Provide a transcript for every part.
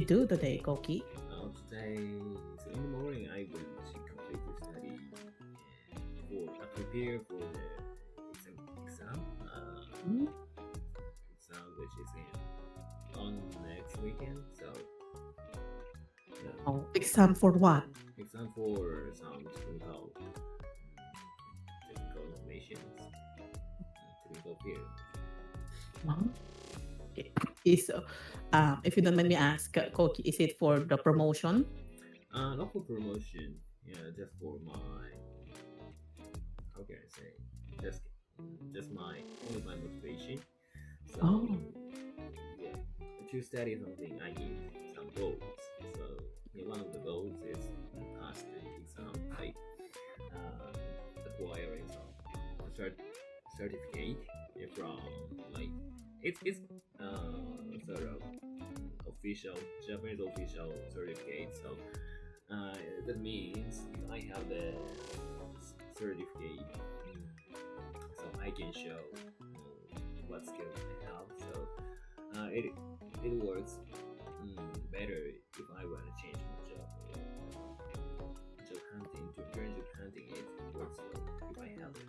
do today, Koki? Today, so in the morning, I went to complete the study and prepare for the exam. Hmm? Exam which is on next weekend. So yeah, Oh, exam for what? exam for some technical informations, technical field. Huh? Okay. Is if you don't mind me ask, Koki, is it for the promotion? Not for promotion. Yeah, just for my, how can I say, just just my only my motivation. So Oh, yeah, to study something, I need some goals. So yeah, one of the goals is pass the exam, like uh, acquiring some certificate from, like, it's sort of official Japanese official certificate. So uh, that means if I have the certificate, so I can show what skills I have. So it works better if I want to change my job. Job hunting, during job hunting, it works well if I have it.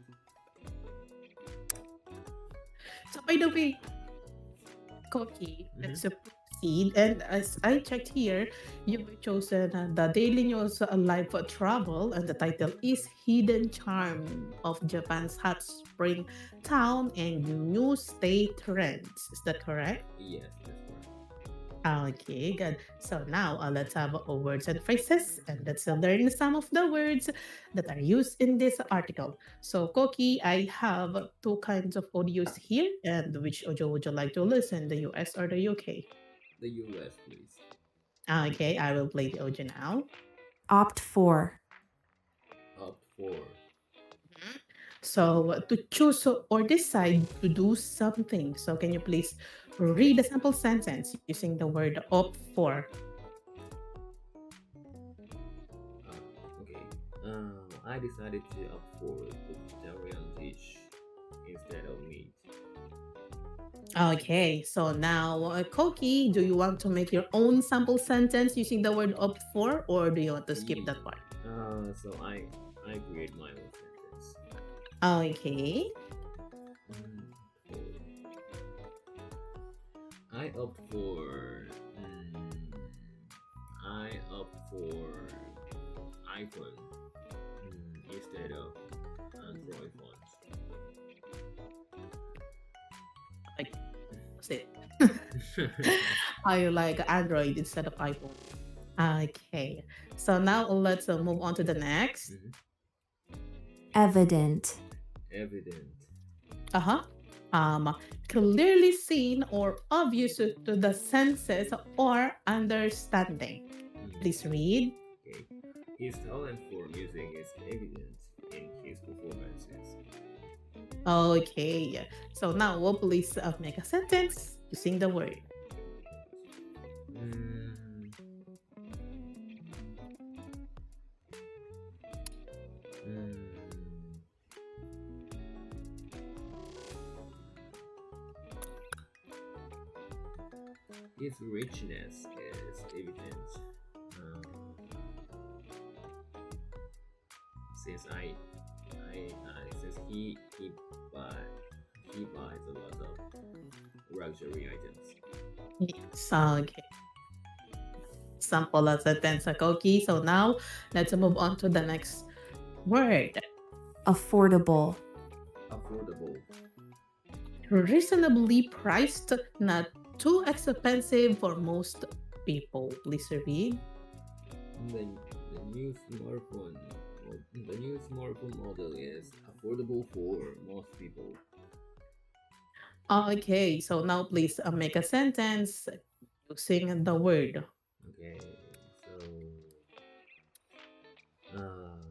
so by the way, Koki, Hmm. let's proceed. And as I checked here, you've chosen the Daily News Live Travel, and the title is Hidden Charm of Japan's Hot Spring Town and New State Trends. Is that correct? Yes, that's correct. Okay, good. So now let's have words and phrases, and let's learn some of the words that are used in this article. So, Koki, I have two kinds of audios here, and which audio would you like to listen, the US or the UK? The US, please. Okay, I will play the audio now. Opt for. Opt for. Mhm. So, to choose or decide to do something. So, can you please read a sample sentence using the word opt for? Okay. I decided to opt for vegetarian dish instead of meat. Okay, so now, Koki, do you want to make your own sample sentence using the word opt for, or do you want to skip Ye- that part? So I create my own sentence. Okay. Mm, I opt for. I opt for iPhone instead of Android Like, that's it. phones. I like Android instead of iPhone. Okay, so now let's move on to the next. Mhm. Evident. Evident. Uh huh. Um, Clearly seen or obvious to the senses or understanding. Mm, Please read. okay. His talent for music is evident in his performances. Okay, so now please make a sentence using the word. Mm, mm, his richness is evident. Um, since since buy he buys a lot of luxury items. Yes, okay. Sample sentence, Koki. So now let's move on to the next word. Affordable. Affordable. Reasonably priced, not too expensive for most people. Please read. The, the new smartphone the new smartphone model is affordable for most people. Okay, so now please make a sentence using the word. Okay, so uh,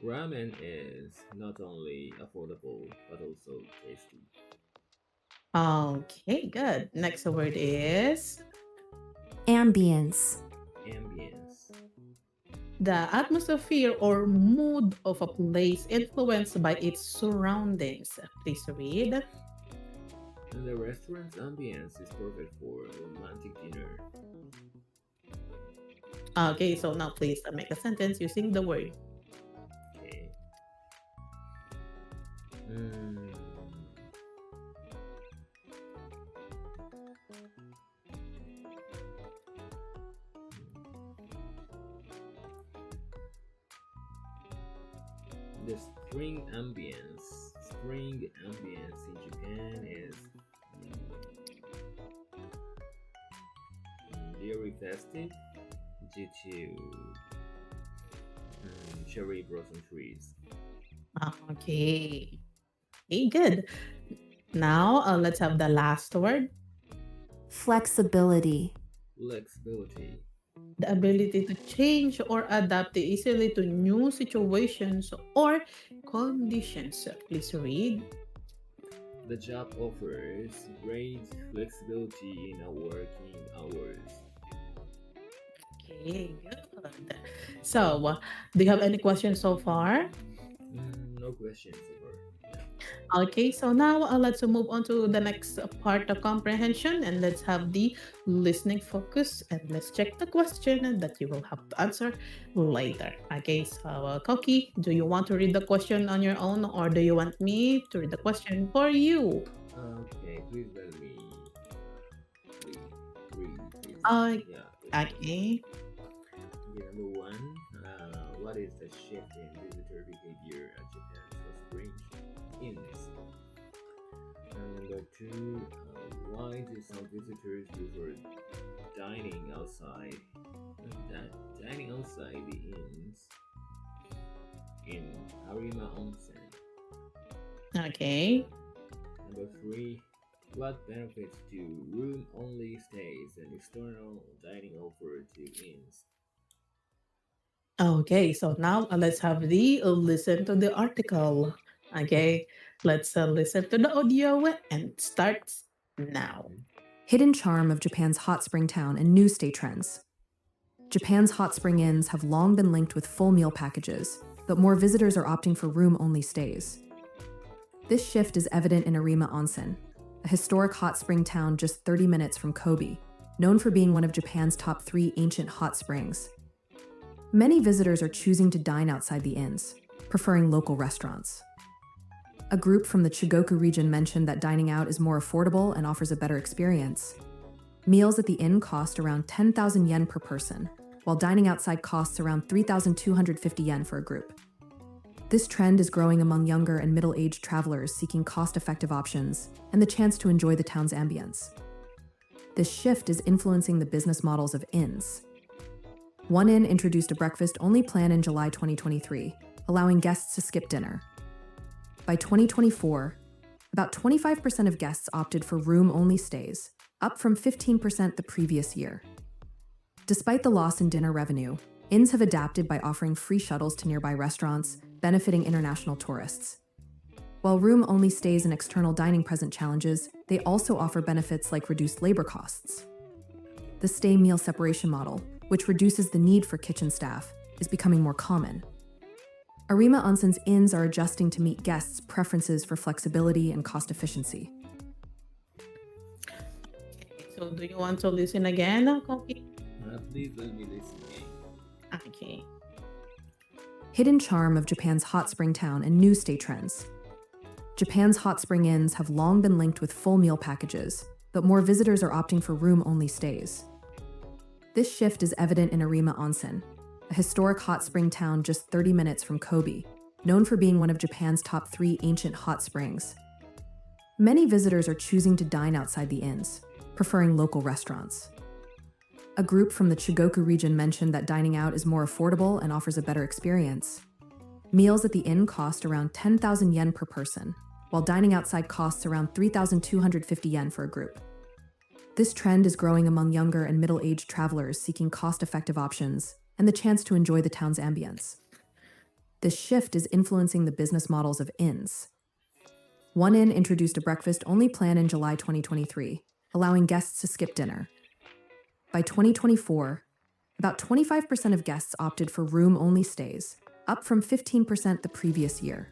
ramen is not only affordable but also tasty. Okay, good. Next word is Ambience. Ambience. the atmosphere or mood of a place influenced by its surroundings. Please read. And the restaurant's ambience is perfect for romantic dinner. Okay, so now please make a sentence using the word. Okay. Mm, the spring ambience in Japan is very festive due to cherry blossom trees. Okay. Okay, good. Now let's have the last word. Flexibility. Flexibility. The ability to change or adapt easily to new situations or conditions. Please read. The job offers great flexibility in our working hours. Okay, good. So, do you have any questions so far? No questions so far. Yeah. Okay, so now let's move on to the next part of comprehension and let's have the listening focus and let's check the question that you will have to answer later. Okay, so Koki, do you want to read the question on your own or do you want me to read the question for you? Okay, please let me read, please. Uh, Yeah, please. okay. Okay, number one, what is the shift in visitor behavior at Japan's hot spring inns? Number two, why do some visitors prefer dining outside? Dining outside the inns in Harima Onsen. Okay. Number three, what benefits do room-only stays and external dining offer to inns? Okay, so now let's have the listen to the article. Okay, let's listen to the audio and it starts now. Mhm. Hidden charm of Japan's hot spring town and new stay trends. Japan's hot spring inns have long been linked with full meal packages, but more visitors are opting for room-only stays. This shift is evident in Arima Onsen, a historic hot spring town just 30 minutes from Kobe, known for being one of Japan's top 3 ancient hot springs. Many visitors are choosing to dine outside the inns, preferring local restaurants. A group from the Chugoku region mentioned that dining out is more affordable and offers a better experience. Meals at the inn cost around 10,000 yen per person, while dining outside costs around 3,250 yen for a group. This trend is growing among younger and middle-aged travelers seeking cost-effective options and the chance to enjoy the town's ambience. This shift is influencing the business models of inns. One inn introduced a breakfast-only plan in July 2023, allowing guests to skip dinner. By 2024, about 25% of guests opted for room-only stays, up from 15% the previous year. Despite the loss in dinner revenue, inns have adapted by offering free shuttles to nearby restaurants, benefiting international tourists. While room-only stays and external dining present challenges, they also offer benefits like reduced labor costs. The stay meal separation model, which reduces the need for kitchen staff, is becoming more common. Arima Onsen's inns are adjusting to meet guests' preferences for flexibility and cost efficiency. So, do you want to listen again, Koki? Please let me listen again. Okay. Hidden charm of Japan's hot spring town and new stay trends. Japan's hot spring inns have long been linked with full meal packages, but more visitors are opting for room-only stays. This shift is evident in Arima Onsen, a historic hot spring town just 30 minutes from Kobe, known for being one of Japan's top 3 ancient hot springs. Many visitors are choosing to dine outside the inns, preferring local restaurants. A group from the Chugoku region mentioned that dining out is more affordable and offers a better experience. Meals at the inn cost around 10,000 yen per person, while dining outside costs around 3,250 yen for a group. This trend is growing among younger and middle-aged travelers seeking cost-effective options and the chance to enjoy the town's ambience. This shift is influencing the business models of inns. One inn introduced a breakfast-only plan in July 2023, allowing guests to skip dinner. By 2024, about 25% of guests opted for room-only stays, up from 15% the previous year.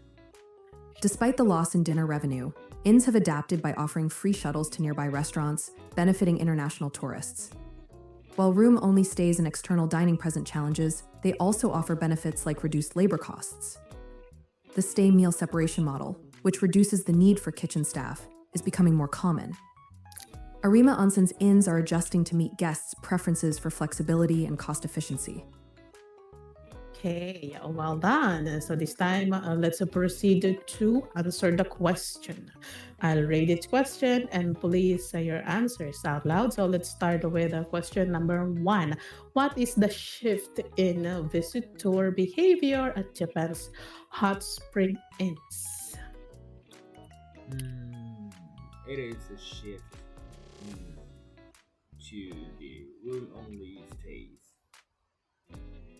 Despite the loss in dinner revenue, inns have adapted by offering free shuttles to nearby restaurants, benefiting international tourists. While room only stays and external dining present challenges, they also offer benefits like reduced labor costs. The stay meal separation model, which reduces the need for kitchen staff, is becoming more common. Arima Onsen's inns are adjusting to meet guests' preferences for flexibility and cost efficiency. Okay, well done. So this time, let's proceed to answer the question. I'll read each question and please say your answers out loud. So let's start with question number one. What is the shift in visitor behavior at Japan's hot spring inns? It is a shift mm, to the room-only stays.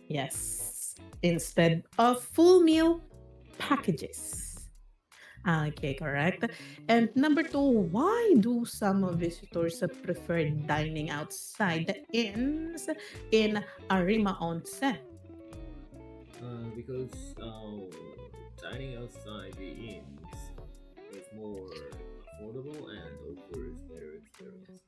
Yes, instead of full meal packages. Okay, correct. And number two, why do some visitors prefer dining outside the inns in Arima Onsen? Because dining outside the inns is more affordable and offers better experiences.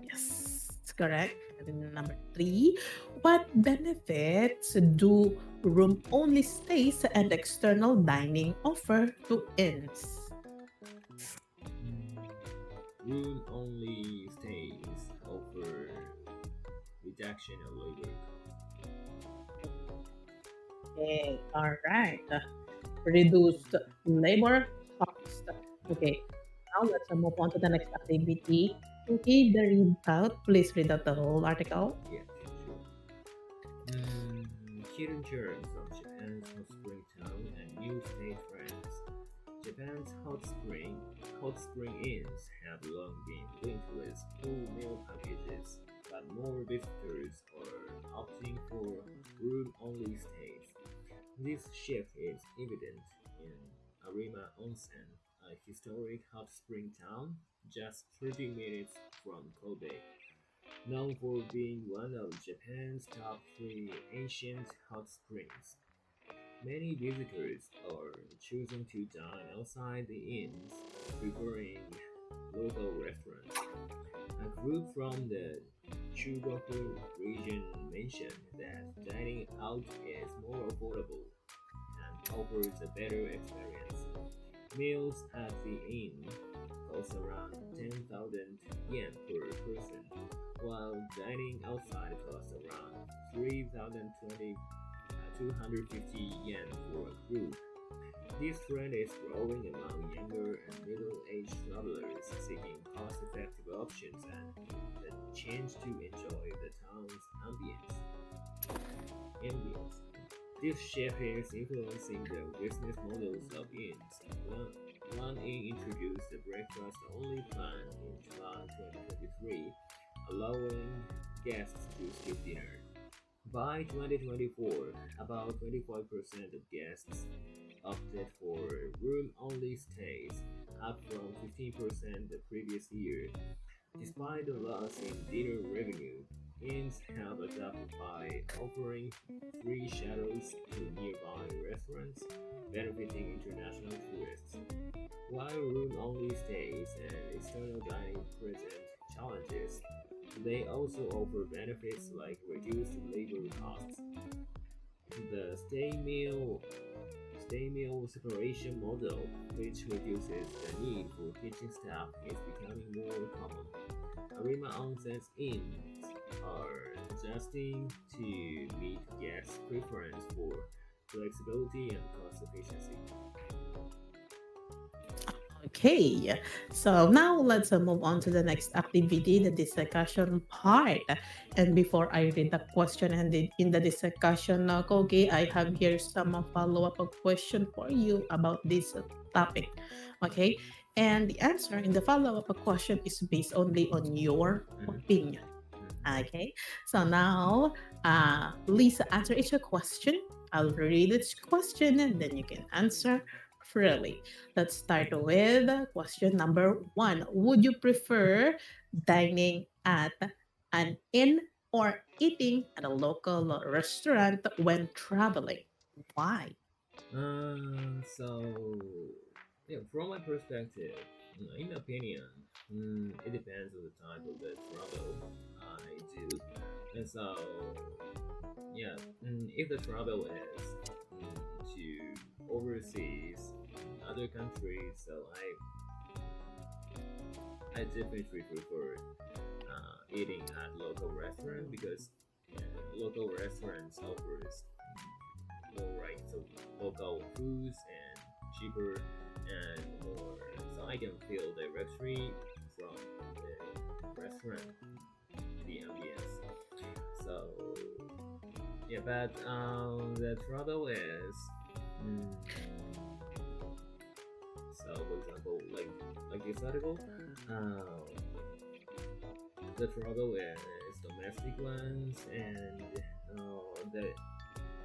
Yes, it's correct. And then number three, what benefits do room only stays and external dining offer to inns? Room only stays offer reduction of labor Okay, all right. Reduced labor cost. Okay, now let's move on to the next activity. Okay, the read out. Please read out the whole article. cost. Yeah, sure. Hidden germs of Japan's hot spring town and new state trends. Japan's hot spring inns have long been linked with full meal packages, but more visitors are opting for room-only stays. This shift is evident in Arima Onsen, a historic hot spring town just 30 minutes from Kobe, known for being one of Japan's top three ancient hot springs. Many visitors are choosing to dine outside the inns, preferring local restaurants. A group from the Chugoku region mentioned that dining out is more affordable and offers a better experience. Meals at the inn cost around 10,000 yen per person, while dining outside costs around 3,250 yen for a group. This trend is growing among younger and middle-aged travelers seeking cost-effective options and the chance to enjoy the town's ambience. This shift is influencing the business models of inns. One inn introduced a breakfast-only plan in July 2023, allowing guests to skip dinner. By 2024, about 25% of guests opted for room-only stays, up from 15% the previous year. Despite the loss in dinner revenue, inns have adapted by offering free shuttles to nearby restaurants, benefiting international tourists. While room-only stays and external dining present challenges, they also offer benefits like reduced labor costs. The stay meal separation model, which reduces the need for kitchen staff, is becoming more common. Arima Onsen's inns are adjusting to meet guests' preference for flexibility and cost efficiency. Okay, so now let's move on to the next activity, the discussion part. And before I read the question and in the discussion, Kogi, I have here some follow-up question for you about this topic. Okay, and the answer in the follow-up question is based only on your Mhm, opinion. mhm. Okay, so now please answer each question. I'll read each question and then you can answer freely. Let's start with question number one. Would you prefer dining at an inn or eating at a local restaurant when traveling? Why? So, from my perspective, in my opinion, it depends on the type of the travel. I do. And so, yeah, if the travel is to overseas, other countries, so I definitely prefer eating at local restaurant because local restaurants offers more right so local foods and cheaper and more so I can feel directly from the restaurant the ambience so yeah but the trouble is mm, so for example like this article the trouble is domestic ones and the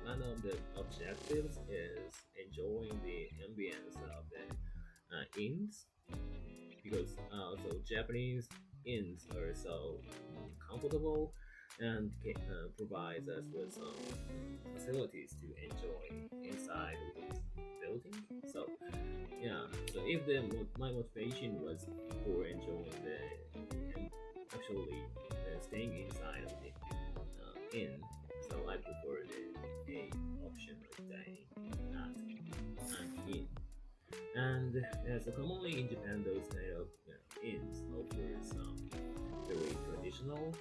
one of the objectives is enjoying the ambience of the inns because so Japanese inns are so comfortable and provides us with some facilities to enjoy inside the building. So yeah, so if my motivation was for enjoying the actually staying inside of the inn, so I prefer the a option like that at inn. And so commonly in Japan, those kind of inns offer some very traditional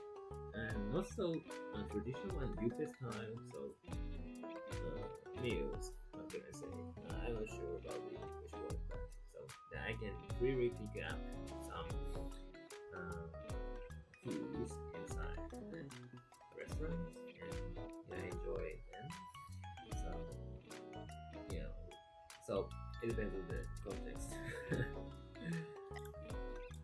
and not so traditional and buffet style. So meals. What can I say? I'm not sure about the English word, but so that I can really pick up some uh, foods inside the restaurants and yeah, enjoy them. So yeah, so it depends on the context.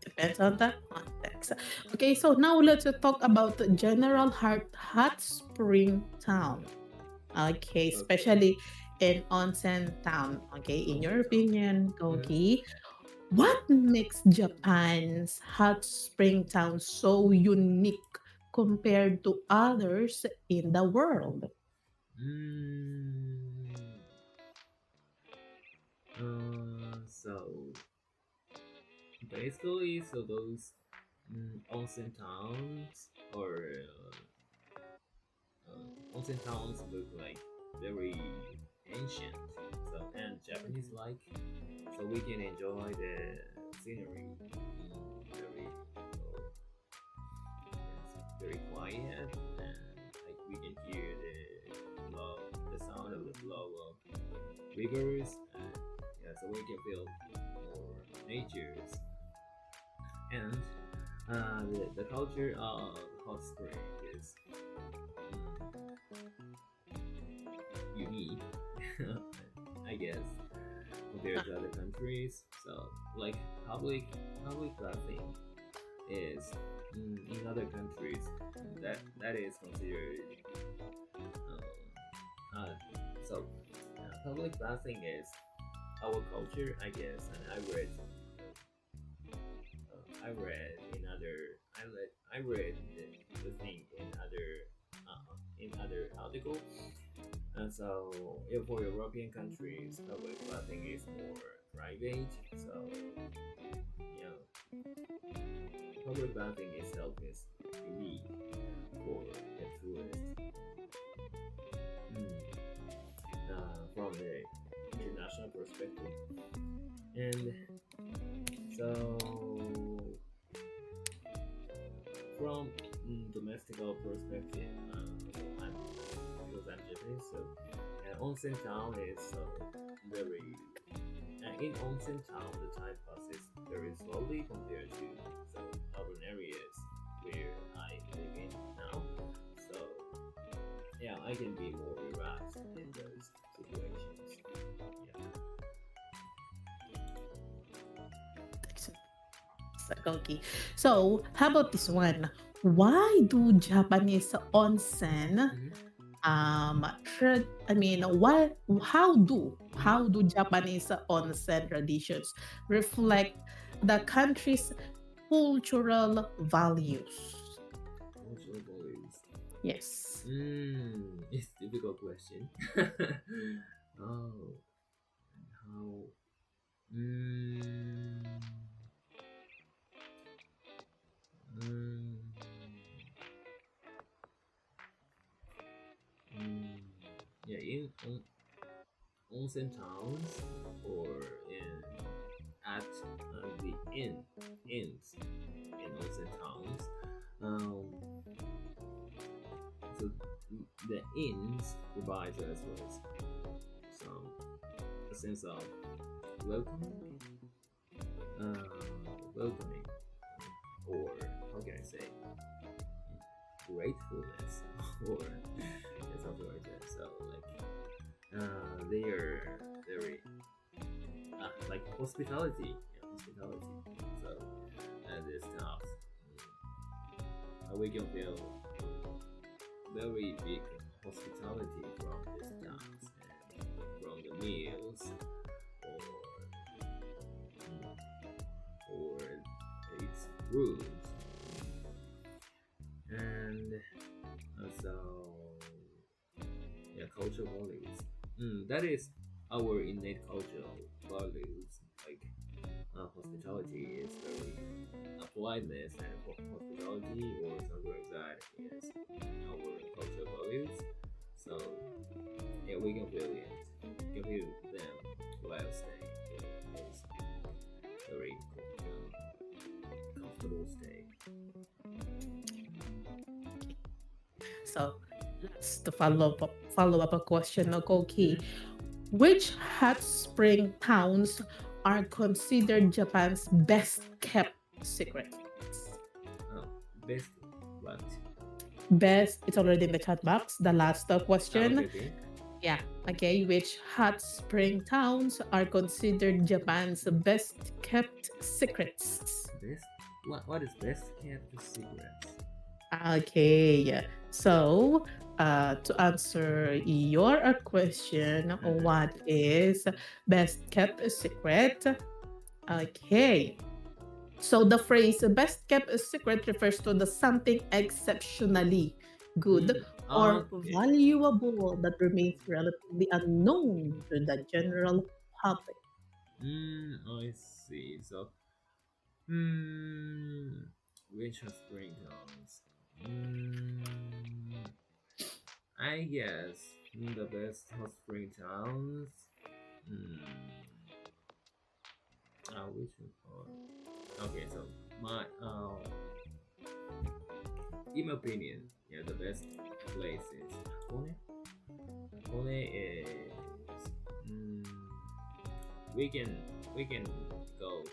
Depends on the context. Okay, so now let's talk about the general hot spring town. Okay, Okay, especially in onsen town. Okay, in once your in town. opinion, Mhm. Koki, what makes Japan's hot spring town so unique compared to others in the world? Mm, so basically, so those onsen towns or onsen towns look like very ancient, so and Japanese like, so we can enjoy the scenery very very quiet and like we can hear the sound of the flow of rivers and yeah, so we can feel more natures and the culture of hot spring is unique, I guess, compared to other countries. So, like public bathing is in other countries that is considered uh, so public bathing is our culture, I guess, and I read the thing in other article. And so, yeah, for European countries, public bathing is more private. So, yeah, public bathing itself is unique for the tourist from the international perspective. And so, from domestical perspective, I'm, because I'm Japanese, so onsen town is very in onsen town, the time passes very slowly compared to some urban areas where I live in now. So yeah, I can be more relaxed in those situations. Yeah. Okay. So, how about this one? Why do Japanese onsen Mm-hmm. I mean, what Mm-hmm. how do Japanese onsen traditions reflect the country's cultural values? Cultural values. Yes. It's a difficult question. Oh, how? Mm, mm, yeah, in onsen towns or in at the inns in onsen towns. Um, so the inns provides us with some a sense of welcoming, uh, welcoming, or how can I say, gratefulness, or something like that. So like they are very like hospitality, yeah, hospitality. So this stuff, we can feel very big hospitality from these towns and from the meals or its rooms and so yeah, cultural values. That is our innate cultural values. Like hospitality is very politeness and hospitality or something like that is our cultural values. So yeah, we can feel it. We can feel them while staying in this very comfortable stay. So that's the follow up a question, Koki. Which hot spring towns are considered Japan's best kept secret? Oh, best what? Best, it's already in the chat box. The last Okay, question. okay. Yeah. Okay. Which hot spring towns are considered Japan's best kept secrets? Best what is best kept secrets? Okay. Yeah. So, to answer your question, Mm-hmm. what is best kept secret? Okay. So the phrase best kept secret refers to the something exceptionally good or Okay. valuable that remains relatively unknown to the general public. I see. So, hmm, which are spring towns? Hmm, I guess the best hot spring towns. Hmm, which one? Okay, so my in my opinion, yeah, the best place is Hakone. Hakone is mm, we can we can go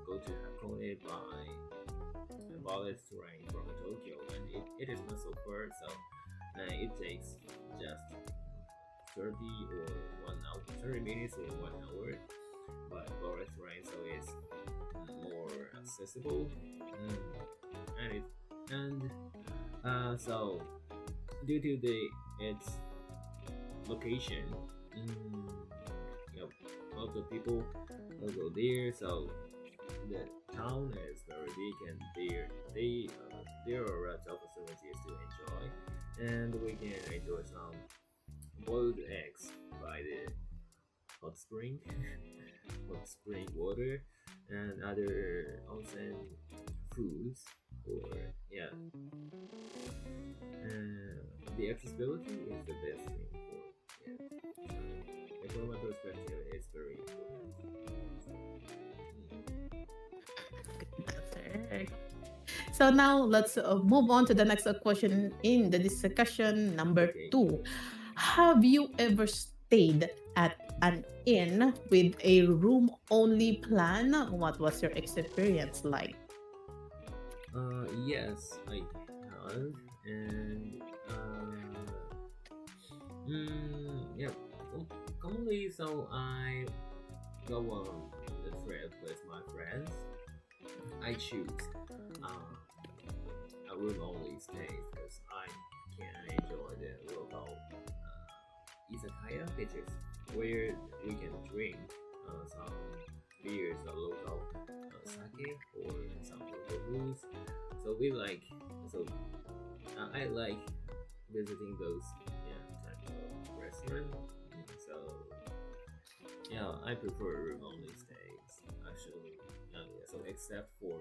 go to Hakone by bullet train from Tokyo, and it is not so far, so it takes just 30 minutes or 1 hour by bullet train, so it's more accessible, and so due to its location, mm, you know, lots of people will go there. So the town is very big, and there are lots of facilities to enjoy, and we can enjoy some boiled eggs by the hot spring, hot spring water, and other onsen foods. Or yeah, the accessibility is the best thing for yeah. So, from my perspective, it's very important. Answer. So now let's move on to the next question in the discussion number Okay. 2. Have you ever stayed at an inn with a room only plan? What was your experience like? Yes, I have, and yeah. Commonly, so I go on the trip with my friends. I choose um, a room only stay because I can enjoy the local izakaya, which is where we can drink some beers or local sake or some local booze. So we like so I like visiting those types of restaurant. So yeah, I prefer room only stays actually. Yeah, so except for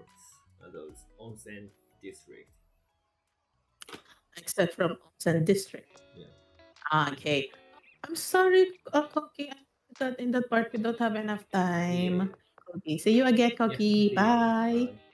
those onsen district. Except from Onsen District. Yeah. Okay. I'm sorry, Koki. That in that part we don't have enough Yeah. time. Okay, see you again, Yeah. Koki. See you. Bye. Bye.